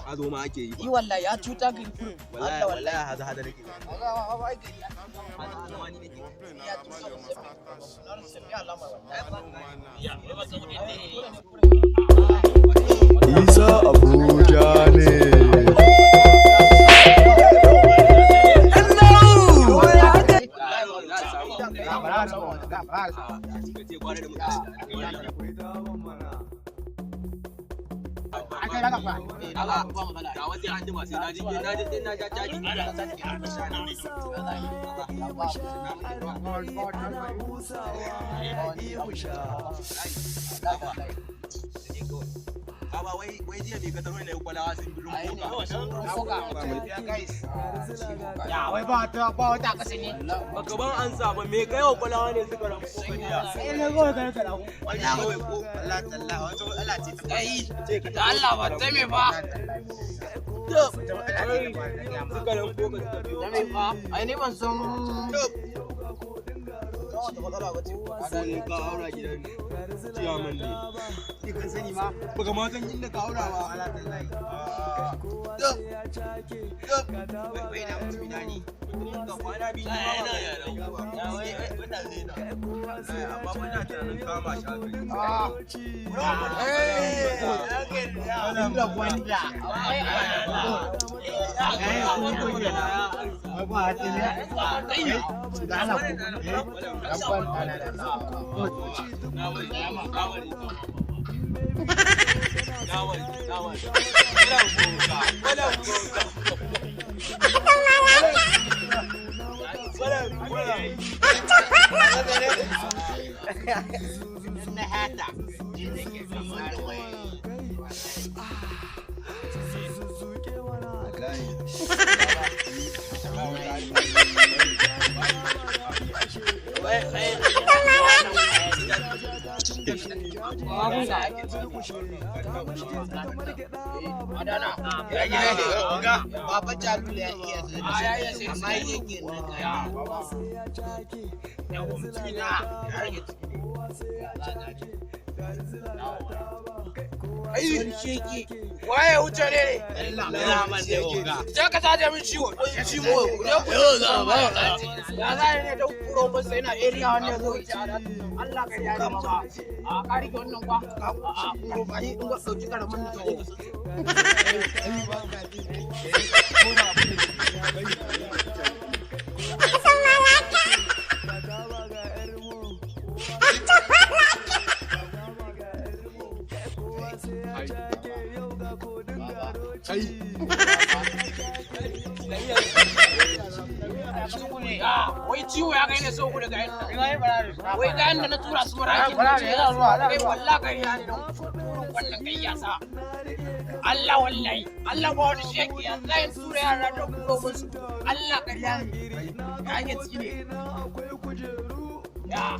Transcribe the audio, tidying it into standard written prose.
Hazo ma ake yi. Wallahi ya cuta ga kurin. Wallahi hada nake. Isa Abuja ne. Baba wai jiya me ka taro ne kwalawa sun bulun Ya wai ba wata kasa ne. baka ban an sa ba me kai wa kwalawa ne suka ramu Sai na go ga ka dawo. wallahi ko Allah talla wato Allah ce ta Kai da Allah ba ta me ba. suka ramu ko ka suka biyo Ta me ba. Ai ni ban san sai ka aura gidan ciyaman ne ni kan sani ma baka ma san inda ka aura ba Allah tallahi wai na mutumi na ni ka kwana bi na yana ya wai wannan ne na amma muna tunanin kama shi da wanda. Baba Jalu ya iya sai amma yake nan ya mutuna ya rage ai sheki waye wuce ne Allah man da oga sai ka tada min ciwo shi mu ne ku ya za ne da kuro ba sai na area wannan zo Allah ka ya ba a kari wannan kwa a kuro ba in ga dauki karamin wai ciwo ya kai ne so ku daga wai ga yanda na tura su maraki kai wallahi kai ya ne wannan kai ya sa Allah wallahi Allah ba wani sheki ya zai tura yara da kuro musu Allah kai ya ke ciki ne ya